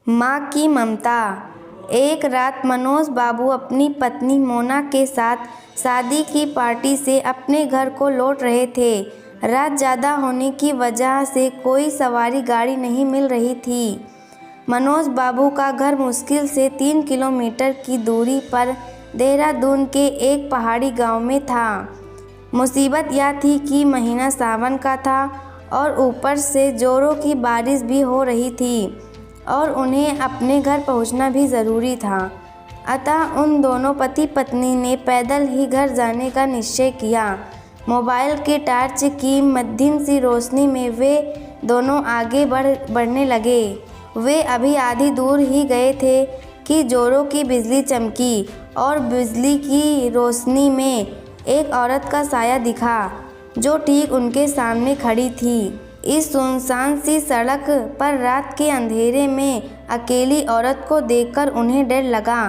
माँ की ममता। एक रात मनोज बाबू अपनी पत्नी मोना के साथ शादी की पार्टी से अपने घर को लौट रहे थे। रात ज़्यादा होने की वजह से कोई सवारी गाड़ी नहीं मिल रही थी। मनोज बाबू का घर मुश्किल से 3 किलोमीटर की दूरी पर देहरादून के एक पहाड़ी गांव में था। मुसीबत यह थी कि महीना सावन का था और ऊपर से जोरों की बारिश भी हो रही थी और उन्हें अपने घर पहुंचना भी ज़रूरी था। अतः उन दोनों पति पत्नी ने पैदल ही घर जाने का निश्चय किया। मोबाइल के टॉर्च की मध्यम सी रोशनी में वे दोनों आगे बढ़ने लगे। वे अभी आधी दूर ही गए थे कि जोरों की बिजली चमकी और बिजली की रोशनी में एक औरत का साया दिखा जो ठीक उनके सामने खड़ी थी। इस सुनसान सी सड़क पर रात के अंधेरे में अकेली औरत को देखकर उन्हें डर लगा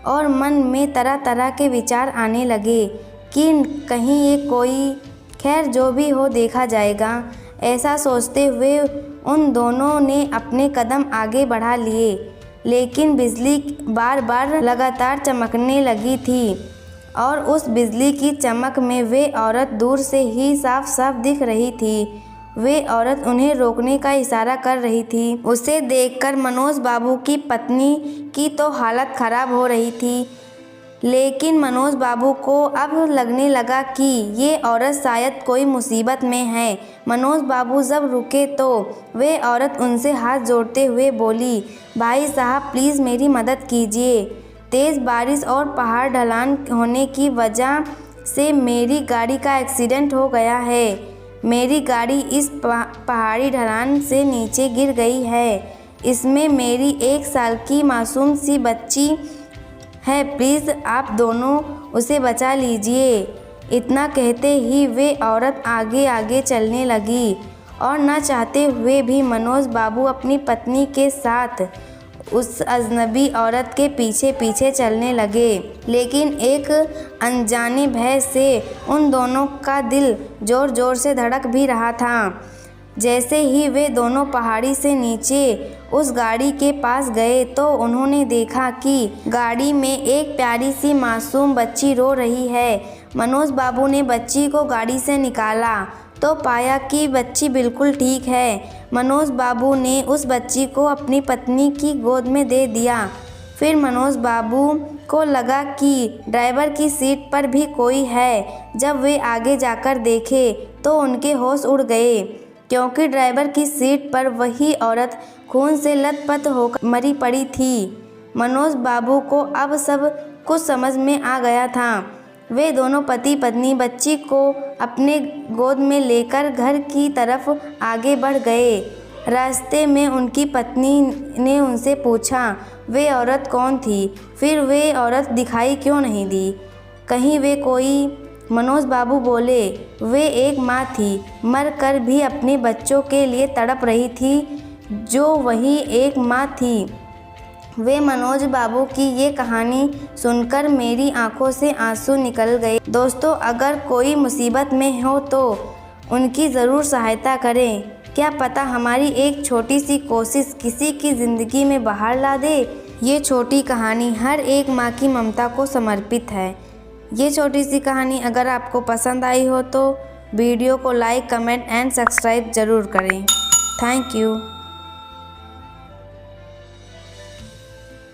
और मन में तरह तरह के विचार आने लगे कि कहीं ये कोई, खैर जो भी हो देखा जाएगा। ऐसा सोचते हुए उन दोनों ने अपने कदम आगे बढ़ा लिए, लेकिन बिजली बार बार लगातार चमकने लगी थी और उस बिजली की चमक में वे औरत दूर से ही साफ साफ दिख रही थी। वे औरत उन्हें रोकने का इशारा कर रही थी। उसे देखकर मनोज बाबू की पत्नी की तो हालत खराब हो रही थी, लेकिन मनोज बाबू को अब लगने लगा कि ये औरत शायद कोई मुसीबत में है। मनोज बाबू जब रुके तो वे औरत उनसे हाथ जोड़ते हुए बोली, भाई साहब प्लीज़ मेरी मदद कीजिए। तेज़ बारिश और पहाड़ ढलान होने की वजह से मेरी गाड़ी का एक्सीडेंट हो गया है। मेरी गाड़ी इस पहाड़ी ढलान से नीचे गिर गई है। इसमें मेरी 1 साल की मासूम सी बच्ची है। प्लीज़ आप दोनों उसे बचा लीजिए। इतना कहते ही वे औरत आगे आगे चलने लगी और न चाहते हुए भी मनोज बाबू अपनी पत्नी के साथ उस अजनबी औरत के पीछे पीछे चलने लगे। लेकिन एक अनजाने भय से उन दोनों का दिल ज़ोर ज़ोर से धड़क भी रहा था। जैसे ही वे दोनों पहाड़ी से नीचे उस गाड़ी के पास गए तो उन्होंने देखा कि गाड़ी में एक प्यारी सी मासूम बच्ची रो रही है। मनोज बाबू ने बच्ची को गाड़ी से निकाला तो पाया कि बच्ची बिल्कुल ठीक है। मनोज बाबू ने उस बच्ची को अपनी पत्नी की गोद में दे दिया। फिर मनोज बाबू को लगा कि ड्राइवर की सीट पर भी कोई है। जब वे आगे जाकर देखे तो उनके होश उड़ गए, क्योंकि ड्राइवर की सीट पर वही औरत खून से लथपथ होकर मरी पड़ी थी। मनोज बाबू को अब सब कुछ समझ में आ गया था। वे दोनों पति पत्नी बच्ची को अपने गोद में लेकर घर की तरफ आगे बढ़ गए। रास्ते में उनकी पत्नी ने उनसे पूछा वे औरत कौन थी, फिर वे औरत दिखाई क्यों नहीं दी, कहीं वे कोई। मनोज बाबू बोले, वे एक माँ थी, मर कर भी अपने बच्चों के लिए तड़प रही थी, जो वही एक माँ थी। वे मनोज बाबू की ये कहानी सुनकर मेरी आंखों से आंसू निकल गए। दोस्तों, अगर कोई मुसीबत में हो तो उनकी ज़रूर सहायता करें। क्या पता हमारी एक छोटी सी कोशिश किसी की ज़िंदगी में बहार ला दे। ये छोटी कहानी हर एक माँ की ममता को समर्पित है। ये छोटी सी कहानी अगर आपको पसंद आई हो तो वीडियो को लाइक, कमेंट एंड सब्सक्राइब ज़रूर करें। Thank you.